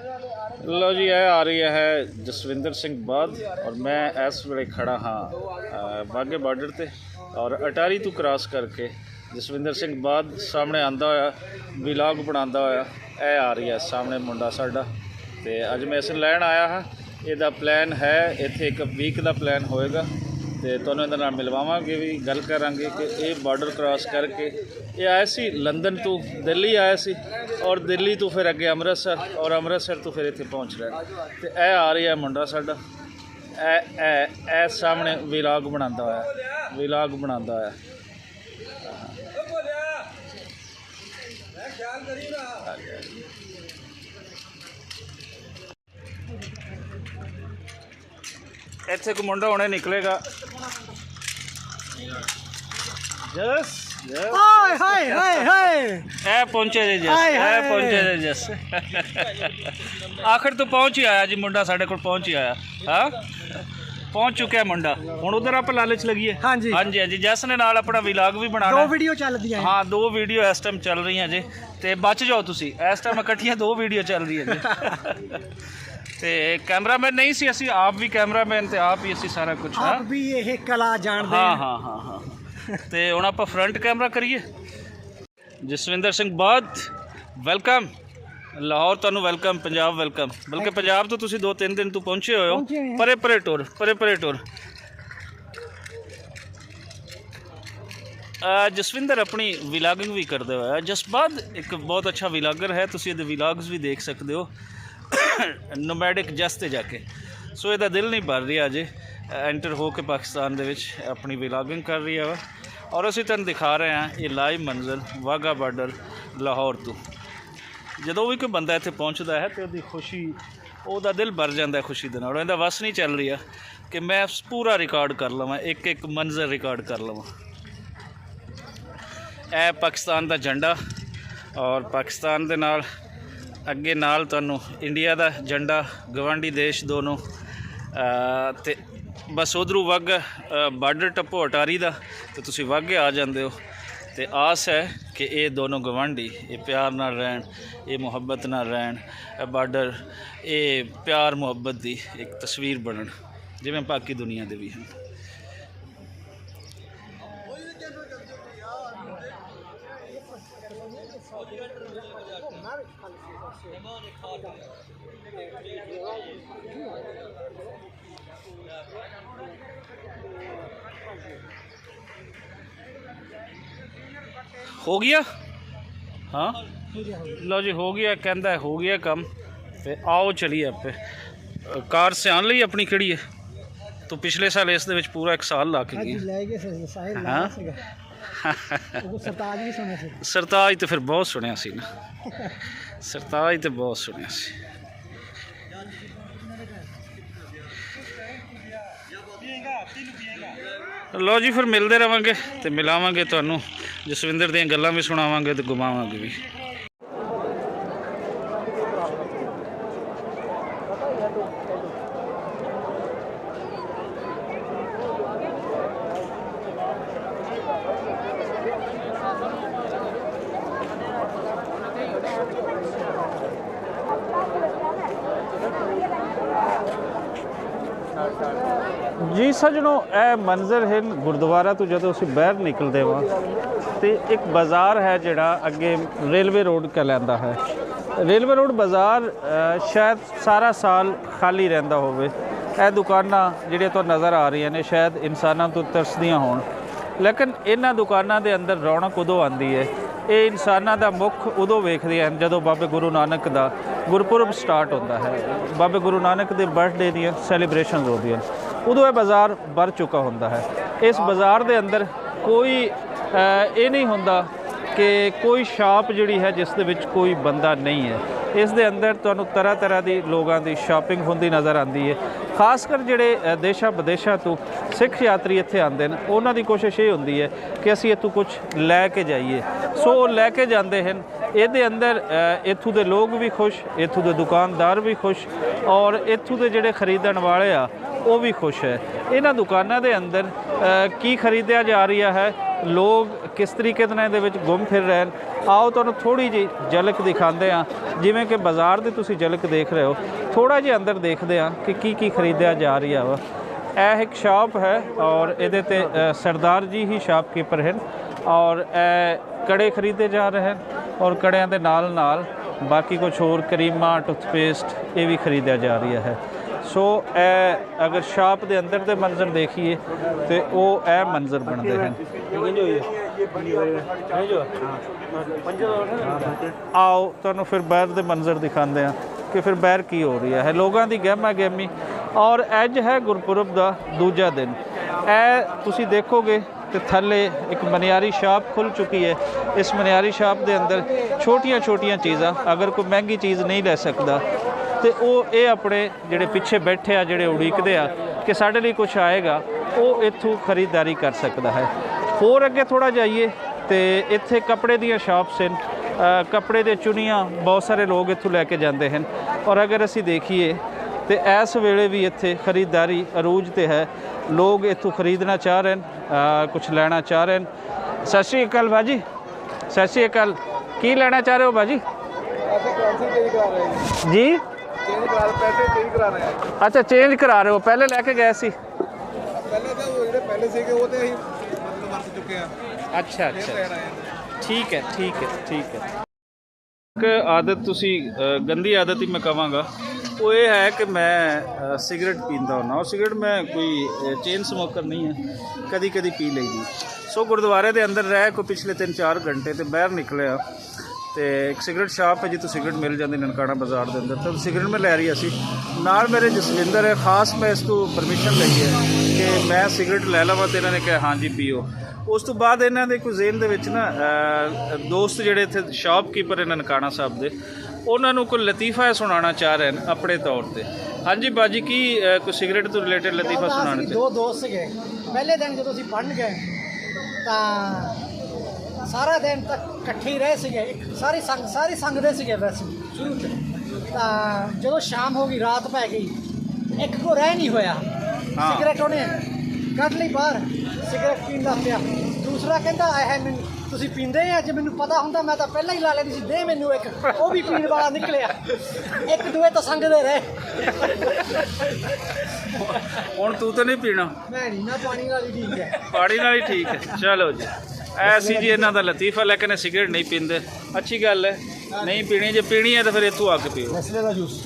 लो जी, यह आ रही है जसविंदर सिंह बाद और मैं इस वे खड़ा हाँ बाघे बॉर्डर ते और अटारी तो क्रॉस करके जसविंदर सिंह बाद सामने आंदा होया विलाग बनांदा होया यह आ रही है सामने मुंडा साडा। ते अज मैं इस लैन आया हाँ। ਇਹਦਾ प्लान है इत्थे एक वीक का प्लान होएगा तो तुहानूं इहदे नाल मिलवावांगे भी गल करांगे कि ये बॉर्डर क्रॉस करके ये आया सी लंदन तो दिल्ली आया सी और दिल्ली तो फिर अगे अमृतसर और अमृतसर तो फिर इत्थे पहुँच रहा है। तो यह आ रही है मुंडा साडा ए सामने विलाग बनांदा होया इत्थे को मुंडा हुणे निकलेगा। जस हाय हाय हाय हाय ए पहुंचे जे जस आखिर तो पहुंच ही आया जी मुंडा साडे कोल पहुंच ही आया। हाँ पहुंच चुका मुंडा हुण उधर आप लालच लगी है। हाँ जी हाँ जी हाँ जी जस ने नाल अपना विलाग भी बनाना। दो वीडियो चल रही है। हाँ 2 वीडियो इस टाइम चल रही हैं जी ते बच जाओ तुसी इस टाइम इकट्ठियां 2 वीडियो चल रही है जी। ते कैमरामैन नहीं सी असी आप भी कैमरामैन ते आप ही असी सारा कुछ आप भी ये कला जानते हाँ हाँ हाँ हाँ ते हुण आपां फ्रंट कैमरा करिए। जसविंदर सिंह बाद वेलकम लाहौर तुहानूं वेलकम पंजाब वेलकम बल्कि पंजाब तो तुसीं 2-3 दिन तो पहुंचे हो परे परे टुर जसविंदर अपनी विलागिंग भी करते हुए जसबाद एक बहुत अच्छा विलागर है तुसीं इहदे विलाग्स भी देख सकते हो नोमैडिक जस ते जाके। सो इहदा दिल नहीं भर रहा अजे एंटर हो के पाकिस्तान दे विच अपनी विलागिंग कर रही है और असीं तुहानूं दिखा रहे हैं ये लाइव मंजर वाघा बॉर्डर लाहौर तो। जदों भी कोई बंदा इत्थे पहुँचता है तो उसकी खुशी उसका दिल भर जाता है खुशी दे नाल। इहदा वस नहीं चल रही है कि मैं पूरा रिकॉर्ड कर लवां एक एक मंजर रिकॉर्ड कर लवां। यह पाकिस्तान का झंडा और पाकिस्तान दे नाल अगे नाल तुहानूं इंडिया का झंडा गवांढी देश दोनों ते बस उधरों वाघा बार्डर टप्पो अटारी का तो तुसीं वाघे आ जाते हो। तो आस है कि ये दोनों गवांढी ये प्यार नाल रहन ये मुहब्बत नाल रहन बार्डर ये प्यार मुहब्बत की एक तस्वीर बनन जिवें बाकी दुनिया दे भी हैं। हो गया हाँ लो जी हो गया कहता हो गया कम तो आओ चलिए आपे कार सियान ली अपनी किहड़ी है तो पिछले साल इस दे विच पूरा 1 साल ला के गए। हाँ सरताज तो फिर बहुत सुनिया सी ना सरताज तो बहुत सुनिया सी। लो जी फिर मिलते रहांगे तो मिलावांगे तुहानूं जसविंदर दीयां गल्लां भी सुणावांगे तो घुमावांगे भी। जी सजनों ए मंजर है गुरुद्वारा तो जो असीं बाहर निकलते वां तो एक बाज़ार है जिहड़ा अगे रेलवे रोड कहलांदा है। रेलवे रोड बाज़ार शायद सारा साल खाली रहिंदा होवे। ए दुकानां जिहड़ियां तुहानूं नज़र आ रही ने शायद इंसानां तो तरसदियां होण लेकिन इन्हां दुकानां दे अंदर रौनक उदों आंदी है ये इंसानां दा मुख उदों वेखदे हैं जदों बाबे गुरु नानक दा गुरपुरब स्टार्ट होता है। बाबे गुरु नानक दे बर्थडे दी सैलीब्रेशन होंदियां उदों यह बाज़ार भर चुका होंदा है। इस बाज़ार दे अंदर कोई ये नहीं होंदा कि कोई शॉप जिहड़ी है जिस दे विच कोई बंदा नहीं है। इस दे अंदर तुहानूं तरह तरह की लोगों की शॉपिंग होंदी नज़र आती है। खासकर जिहड़े देशा विदेशों तो सिख यात्री इत्थे आते हैं उन्हां दी कोशिश ये होंदी है कि असीं इत्थों कुछ लैके जाइए। सो लैके जाते हैं ये अंदर इत्थों के लोग भी खुश इत्थों के दुकानदार भी खुश और इत्थों के जिहड़े खरीदण वाले आ वो भी खुश है। इन्हां दुकानां दे अंदर की खरीदिया जा रहा है लोग किस तरीके दे गुम फिर रहे हैं ਆਓ ਤੁਹਾਨੂੰ ਥੋੜੀ ਜਿਹੀ ਝਲਕ ਦਿਖਾਉਂਦੇ ਹਾਂ, ਜਿਵੇਂ ਕਿ ਬਾਜ਼ਾਰ ਦੀ ਤੁਸੀਂ ਝਲਕ ਦੇਖ ਰਹੇ ਹੋ। ਥੋੜਾ ਜਿਹਾ ਅੰਦਰ ਦੇਖਦੇ ਹਾਂ ਕਿ ਕੀ ਖਰੀਦਿਆ ਜਾ ਰਿਹਾ ਵਾ। ਇਹ ਇੱਕ ਸ਼ਾਪ ਹੈ ਔਰ ਇਹਦੇ ਤੇ ਸਰਦਾਰ ਜੀ ਹੀ ਸ਼ਾਪਕੀਪਰ ਹਨ ਔਰ ਇਹ ਕੜੇ ਖਰੀਦੇ ਜਾ ਰਹੇ ਹਨ ਔਰ ਕੜਿਆਂ ਦੇ ਨਾਲ ਨਾਲ ਬਾਕੀ ਕੁਝ ਹੋਰ ਕਰੀਮਾਂ, ਟੁੱਥਪੇਸਟ ਇਹ ਵੀ ਖਰੀਦਿਆ ਜਾ ਰਿਹਾ ਹੈ। ਸੋ ਇਹ ਅਗਰ ਸ਼ਾਪ ਦੇ ਅੰਦਰ ਦੇ ਮੰਜ਼ਰ ਦੇਖੀਏ ਤੇ ਉਹ ਇਹ ਮੰਜ਼ਰ ਬਣਦੇ ਹਨ। ਆਓ ਤੁਹਾਨੂੰ ਫਿਰ ਬਾਹਰ ਦੇ ਮੰਜ਼ਰ ਦਿਖਾਉਂਦੇ ਹਾਂ ਕਿ ਫਿਰ ਬਾਹਰ ਕੀ ਹੋ ਰਿਹਾ ਹੈ। ਲੋਕਾਂ ਦੀ ਗਹਿਮਾ ਗਹਿਮੀ ਔਰ ਅੱਜ ਹੈ ਗੁਰਪੁਰਬ ਦਾ ਦੂਜਾ ਦਿਨ। ਇਹ ਤੁਸੀਂ ਦੇਖੋਗੇ ਤੇ ਥੱਲੇ ਇੱਕ ਮਨਿਆਰੀ ਸ਼ਾਪ ਖੁੱਲ ਚੁੱਕੀ ਹੈ। ਇਸ ਮਨਿਆਰੀ ਸ਼ਾਪ ਦੇ ਅੰਦਰ ਛੋਟੀਆਂ ਚੀਜ਼ਾਂ, ਅਗਰ ਕੋਈ ਮਹਿੰਗੀ ਚੀਜ਼ ਨਹੀਂ ਲੈ ਸਕਦਾ ਤੇ ਉਹ ਇਹ ਆਪਣੇ ਜਿਹੜੇ ਪਿੱਛੇ ਬੈਠੇ ਆ, ਜਿਹੜੇ ਉਡੀਕਦੇ ਆ ਕਿ ਸਾਡੇ ਲਈ ਕੁਝ ਆਏਗਾ, ਉਹ ਇੱਥੋਂ ਖਰੀਦਦਾਰੀ ਕਰ ਸਕਦਾ ਹੈ। ਹੋਰ ਅੱਗੇ ਥੋੜਾ ਜਾਈਏ ਤੇ ਇੱਥੇ ਕੱਪੜੇ ਦੀਆਂ ਸ਼ਾਪਸ ਹਨ, ਕੱਪੜੇ ਦੇ ਚੁੰਨੀਆਂ ਬਹੁਤ ਸਾਰੇ ਲੋਕ ਇੱਥੋਂ ਲੈ ਕੇ ਜਾਂਦੇ ਹਨ। ਔਰ ਅਗਰ ਅਸੀਂ ਦੇਖੀਏ ਤੇ ਇਸ ਵੇਲੇ ਵੀ ਇੱਥੇ ਖਰੀਦਦਾਰੀ ਅਰੂਜ ਤੇ ਹੈ। ਲੋਕ ਇੱਥੋਂ ਖਰੀਦਣਾ ਚਾਹ ਰਹੇ ਹਨ, ਕੁਝ ਲੈਣਾ ਚਾਹ ਰਹੇ ਹਨ। ਸਤਿ ਸ਼੍ਰੀ ਅਕਾਲ ਭਾਜੀ, ਸਤਿ ਸ਼੍ਰੀ ਅਕਾਲ। ਕੀ ਲੈਣਾ ਚਾਹ ਰਹੇ ਹੋ ਭਾਜੀ? ਜੀ पैसे चेंज करा रहे हैं। ਅੱਛਾ, ਚੇਂਜ ਕਰਾ ਰਹੇ ਹੋ। ਪਹਿਲੇ ਲੈ ਕੇ ਗਏ ਸੀ? पहले तो वो ਜਿਹੜੇ ਪਹਿਲੇ ਸੀਗੇ ਉਹ ਤੇ ਅਸੀਂ ਮਤਲਬ ਵਰਤ ਚੁੱਕੇ ਆ। ਅੱਛਾ ਅੱਛਾ, ਠੀਕ ਹੈ ਠੀਕ ਹੈ ਠੀਕ ਹੈ। ਇੱਕ ਆਦਤ ਤੁਸੀਂ ਗੰਦੀ ਆਦਤ ਹੀ ਮੈਂ ਕਹਾਂਗਾ, ਉਹ ਇਹ ਹੈ ਕਿ ਮੈਂ ਸਿਗਰਟ ਪੀਂਦਾ ਹੁੰਦਾ। ਉਹ ਸਿਗਰਟ ਮੈਂ ਕੋਈ ਚੇਨ ਸਮੋਕਰ ਨਹੀਂ ਹੈ, ਕਦੀ ਕਦੀ ਪੀ ਲਈਦੀ। ਸੋ ਗੁਰਦੁਆਰੇ ਦੇ ਅੰਦਰ ਰਹਿ ਕੋਈ ਪਿਛਲੇ 3-4 ਘੰਟੇ ਤੇ ਬਾਹਰ ਨਿਕਲਿਆ ਤੇ ਇੱਕ ਸਿਗਰਟ ਸ਼ਾਪ ਹੈ ਜਿੱਥੋਂ ਸਿਗਰਟ ਮਿਲ ਜਾਂਦੀ ਨਨਕਾਣਾ ਬਾਜ਼ਾਰ ਦੇ ਅੰਦਰ। ਤਾਂ ਸਿਗਰਟ ਮੈਂ ਲੈ ਰਹੀ ਸੀ, ਨਾਲ ਮੇਰੇ ਜਸਵਿੰਦਰ ਹੈ, ਖਾਸ ਮੈਂ ਇਸ ਤੋਂ ਪਰਮਿਸ਼ਨ ਲਈ ਹੈ ਕਿ ਮੈਂ ਸਿਗਰਟ ਲੈ ਲਵਾਂ ਤੇ ਇਹਨਾਂ ਨੇ ਕਿਹਾ ਹਾਂਜੀ ਪੀਓ। ਉਸ ਤੋਂ ਬਾਅਦ ਇਹਨਾਂ ਦੇ ਕੋਈ ਜ਼ੇਨ ਦੇ ਵਿੱਚ ਨਾ ਦੋਸਤ ਜਿਹੜੇ ਇੱਥੇ ਸ਼ਾਪਕੀਪਰ ਹੈ ਨਨਕਾਣਾ ਸਾਹਿਬ ਦੇ, ਉਹਨਾਂ ਨੂੰ ਕੋਈ ਲਤੀਫਾ ਸੁਣਾਉਣਾ ਚਾਹ ਰਹੇ ਨੇ ਆਪਣੇ ਤੌਰ ਤੇ। ਹਾਂਜੀ ਬਾਜੀ, ਕੀ ਕੋਈ ਸਿਗਰਟ ਤੋਂ ਰਿਲੇਟਡ ਲਤੀਫਾ ਸੁਣਾਉਣਾ ਚਾਹ? ਦੋ ਦੋਸਤ ਸੀਗੇ। ਪਹਿਲੇ ਦਿਨ ਜਦੋਂ ਅਸੀਂ ਪੜ੍ਹਨ ਗਏ ਤਾਂ ਸਾਰਾ ਦਿਨ ਤੱਕ ਇਕੱਠੇ ਹੀ ਰਹੇ ਸੀਗੇ, ਸਾਰੀ ਸੰਗਦੇ ਸੀਗੇ ਵੈਸੇ ਸ਼ੁਰੂ 'ਚ। ਤਾਂ ਜਦੋਂ ਸ਼ਾਮ ਹੋ ਗਈ, ਰਾਤ ਪੈ ਗਈ, ਇੱਕ ਕੋ ਰਹਿ ਨਹੀਂ ਹੋਇਆ। ਸਿਗਰਟ ਉਹਨੇ ਕੱਢ ਲਈ ਬਾਹਰ, ਸਿਗਰਟ ਪੀਣ ਲੱਗ ਪਿਆ। ਦੂਸਰਾ ਕਹਿੰਦਾ ਆਹ ਮੈਨੂੰ ਤੁਸੀਂ ਪੀਂਦੇ ਆ, ਜੇ ਮੈਨੂੰ ਪਤਾ ਹੁੰਦਾ ਮੈਂ ਤਾਂ ਪਹਿਲਾਂ ਹੀ ਲਾ ਲੈਣੀ ਸੀ, ਦੇ ਮੈਨੂੰ ਇੱਕ। ਉਹ ਵੀ ਪੀਣ ਵਾਲਾ ਨਿਕਲਿਆ। ਇੱਕ ਦੂਏ ਤਾਂ ਸੰਗਦੇ ਰਹੇ। ਹੁਣ ਤੂੰ ਤਾਂ ਨਹੀਂ ਪੀਣਾ? ਮੈਂ ਨਹੀਂ ਨਾ, ਪਾਣੀ ਨਾਲ ਹੀ ਠੀਕ ਹੈ। ਪਾਣੀ ਨਾਲ ਹੀ ਠੀਕ ਹੈ। ਚਲੋ ਜੀ, ਐਸੀ ਜੀ ਇਹਨਾਂ ਦਾ ਲਤੀਫਾ, ਲੇਕਿਨ ਸਿਗਰਟ ਨਹੀਂ ਪੀਂਦੇ। ਅੱਛੀ ਗੱਲ ਹੈ, ਨਹੀਂ ਪੀਣੀ। ਜੇ ਪੀਣੀ ਹੈ ਤਾਂ ਫਿਰ ਇੱਥੋਂ ਆ ਕੇ ਪੀਓ। ਨਸਲੇ ਦਾ ਜੂਸ।